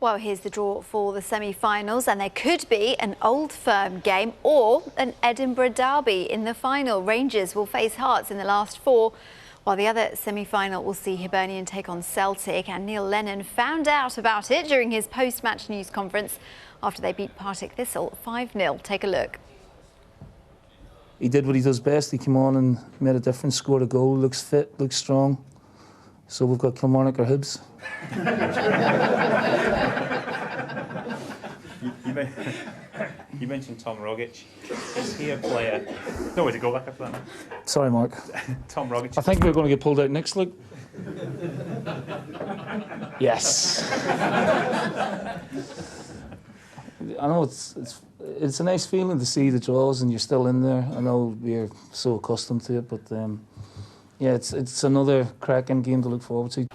Well, here's the draw for the semi-finals, and there could be an Old Firm game or an Edinburgh derby in the final. Rangers will face Hearts in the last four, while the other semi-final will see Hibernian take on Celtic. And Neil Lennon found out about it during his post-match news conference after they beat Partick Thistle 5-0. Take a look. He did what he does best. He came on and made a difference, scored a goal, looks fit, looks strong. So we've got Kilmarnock or Hibs. You mentioned Tom Rogic. Is he a player? No way to go back after that. Sorry, Mark. Tom Rogic. I think we're going to get pulled out next league. Yes. I know it's a nice feeling to see the draws and you're still in there. I know we're so accustomed to it, but yeah, it's another cracking game to look forward to.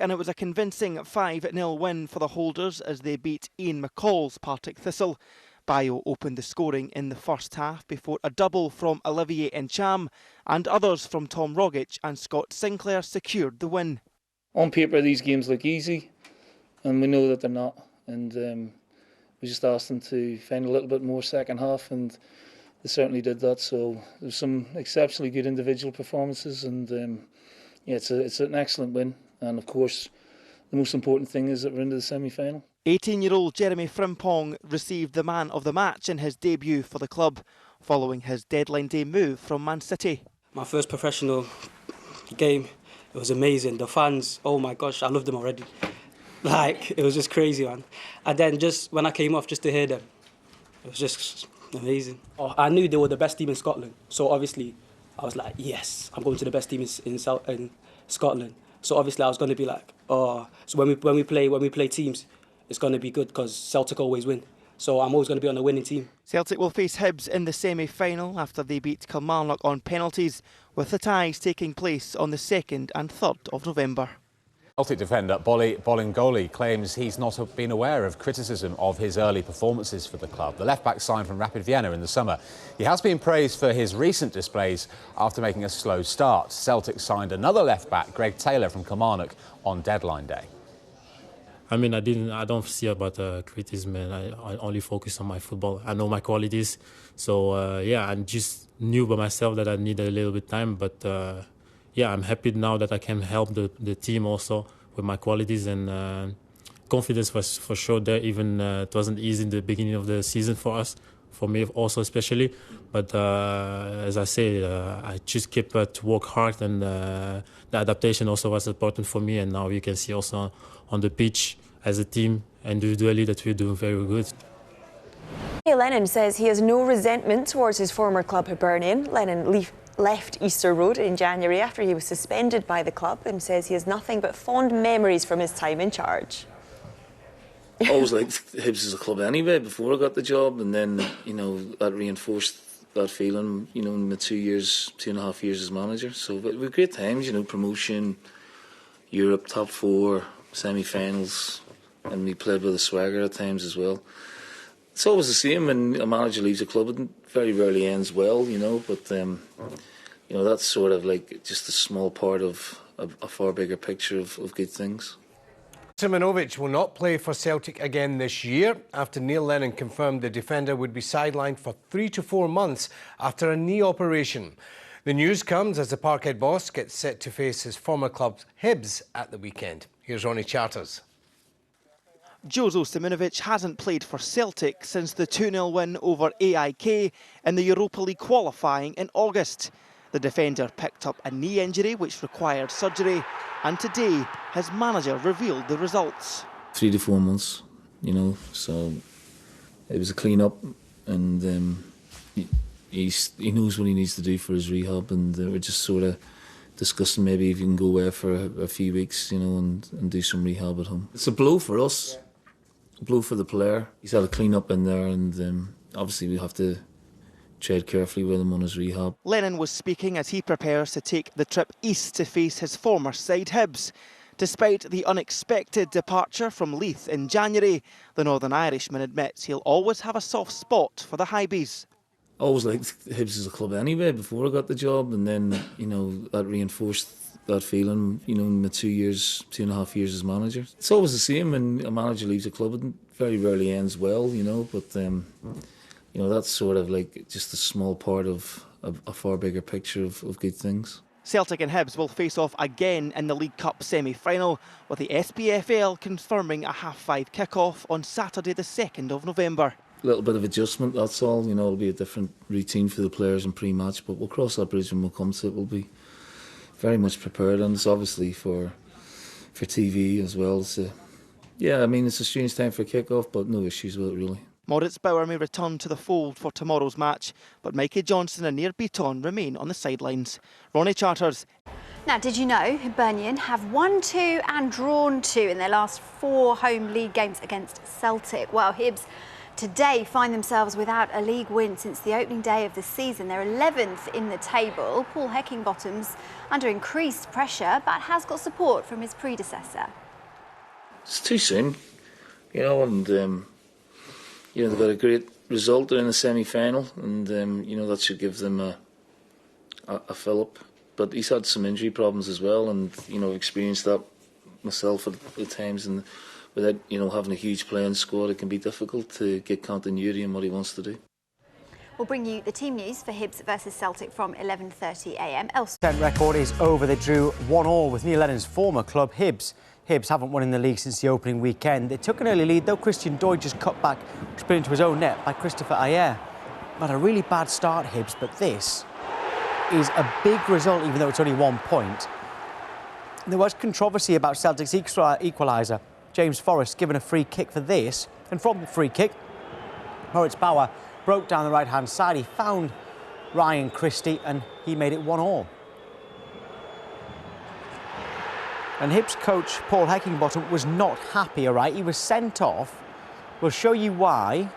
And it was a convincing 5-0 win for the holders as they beat Ian McCall's Partick Thistle. Bio opened the scoring in the first half before a double from Olivier Encham and others from Tom Rogic and Scott Sinclair secured the win. On paper, these games look easy, and we know that they're not. And we just asked them to find a little bit more second half, and they certainly did that. So there's some exceptionally good individual performances, and yeah, it's an excellent win. And of course, the most important thing is that we're into the semi-final. 18-year-old Jeremy Frimpong received the man of the match in his debut for the club, following his deadline day move from Man City. My first professional game, it was amazing. The fans, oh my gosh, I loved them already. Like, it was just crazy, man. And then just when I came off, just to hear them, it was just amazing. Oh, I knew they were the best team in Scotland, so obviously I was like, yes, I'm going to the best team in Scotland. So obviously I was going to be like, oh, so when we play teams, it's going to be good because Celtic always win. So I'm always going to be on the winning team. Celtic will face Hibs in the semi-final after they beat Kilmarnock on penalties, with the ties taking place on the 2nd and 3rd of November. Celtic defender Bolingoli claims he's not been aware of criticism of his early performances for the club. The left-back signed from Rapid Vienna in the summer. He has been praised for his recent displays after making a slow start. Celtic signed another left-back, Greg Taylor from Kilmarnock, on deadline day. I mean, I don't see about criticism, and I only focus on my football. I know my qualities, so yeah, I just knew by myself that I needed a little bit of time, but yeah, I'm happy now that I can help the team also with my qualities, and confidence was for sure there. Even it wasn't easy in the beginning of the season for us, for me also especially. But as I say, I just kept to work hard, and the adaptation also was important for me. And now you can see also on the pitch as a team, individually, that we're doing very good. Lennon says he has no resentment towards his former club Hibernian. Lennon left Easter Road in January after he was suspended by the club, and says he has nothing but fond memories from his time in charge. I always liked Hibs as a club anyway before I got the job, and then, you know, that reinforced that feeling, you know, in the 2.5 years as manager. So we had great times, you know, promotion, Europe, top four, semi-finals, and we played with a swagger at times as well. It's always the same when a manager leaves a club. It very rarely ends well, you know, but you know, that's sort of like just a small part of a far bigger picture of good things. Simonovic will not play for Celtic again this year after Neil Lennon confirmed the defender would be sidelined for 3 to 4 months after a knee operation. The news comes as the Parkhead boss gets set to face his former club Hibs at the weekend. Here's Ronnie Charters. Jozo Simonovic hasn't played for Celtic since the 2-0 win over AIK in the Europa League qualifying in August. The defender picked up a knee injury which required surgery, and today his manager revealed the results. 3 to 4 months, you know, so it was a clean-up, and he knows what he needs to do for his rehab, and we're just sort of discussing maybe if he can go away for a few weeks, you know, and do some rehab at home. It's a blow for us, a blow for the player. He's had a clean-up in there, and obviously we have to tread carefully with him on his rehab. Lennon was speaking as he prepares to take the trip east to face his former side Hibs. Despite the unexpected departure from Leith in January, the Northern Irishman admits he'll always have a soft spot for the Hibees. I always liked Hibs as a club anyway before I got the job, and then, you know, that reinforced that feeling, you know, in my 2.5 years as manager. It's always the same when a manager leaves a club. It very rarely ends well, you know, but, you know, that's sort of like just a small part of a far bigger picture of good things. Celtic and Hibs will face off again in the League Cup semi-final, with the SPFL confirming a 5:30 kick-off on Saturday the 2nd of November. A little bit of adjustment, that's all. You know, it'll be a different routine for the players in pre-match, but we'll cross that bridge when we'll come to it. We'll be very much prepared, and it's obviously for TV as well. So, yeah, I mean, it's a strange time for a kick-off, but no issues with it, really. Moritz Bauer may return to the fold for tomorrow's match, but Mikey Johnson and Nir Beaton remain on the sidelines. Ronnie Charters. Now, did you know Hibernian have won 2 and drawn 2 in their last 4 home league games against Celtic? Well, Hibs today find themselves without a league win since the opening day of the season. They're 11th in the table. Paul Heckingbottom's under increased pressure, but has got support from his predecessor. It's too soon, you know, and you know, they've got a great result. They're in the semi-final, and you know, that should give them a fill-up. But he's had some injury problems as well, and you know, experienced that myself at times. And without, you know, having a huge playing squad, it can be difficult to get continuity in what he wants to do. We'll bring you the team news for Hibs versus Celtic from 11:30 a.m. Elsewhere, record is over. They drew 1-1 with Neil Lennon's former club, Hibs. Hibs haven't won in the league since the opening weekend. They took an early lead, though. Christian Doig just cut back, split into his own net by Christopher Ayer. Had a really bad start, Hibs, but this is a big result, even though it's only 1 point. There was controversy about Celtic's equaliser. James Forrest given a free kick for this, and from the free kick, Moritz Bauer broke down the right-hand side. He found Ryan Christie, and he made it 1-1. And Hibs coach Paul Heckingbottom was not happy, all right? He was sent off. We'll show you why.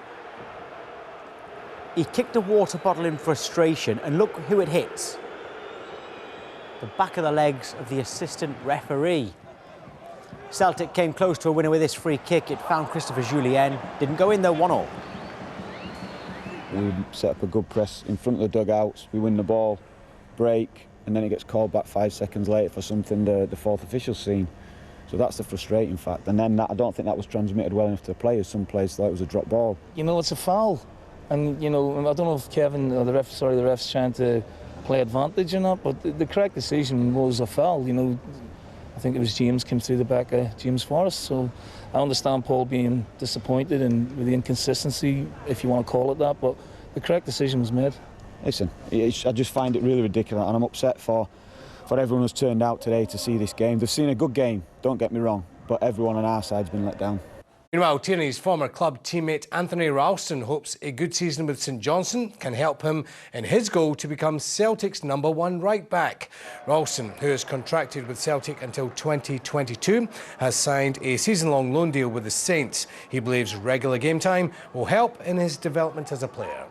He kicked a water bottle in frustration, and look who it hits. The back of the legs of the assistant referee. Celtic came close to a winner with this free kick. It found Christopher Julien. Didn't go in, though, 1-1. We set up a good press in front of the dugouts. We win the ball, break, and then it gets called back 5 seconds later for something the fourth official's seen. So that's the frustrating fact. And then I don't think that was transmitted well enough to the players. Some players thought it was a drop ball. You know, it's a foul. And, you know, I don't know if Kevin or the ref's trying to play advantage or not, but the correct decision was a foul. You know, I think it was James came through the back of James Forrest. So I understand Paul being disappointed and with the inconsistency, if you want to call it that, but the correct decision was made. Listen, I just find it really ridiculous, and I'm upset for everyone who's turned out today to see this game. They've seen a good game, don't get me wrong, but everyone on our side's been let down. Meanwhile, Tierney's former club teammate Anthony Ralston hopes a good season with St Johnstone can help him in his goal to become Celtic's #1 right-back. Ralston, who is contracted with Celtic until 2022, has signed a season-long loan deal with the Saints. He believes regular game time will help in his development as a player.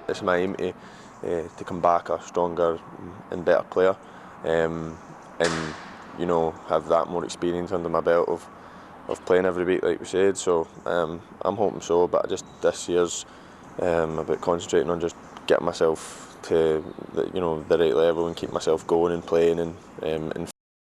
It's my aim to come back a stronger and better player, and you know, have that more experience under my belt of playing every week, like we said. So I'm hoping so, but just this year's about concentrating on just getting myself to the right level and keep myself going and playing and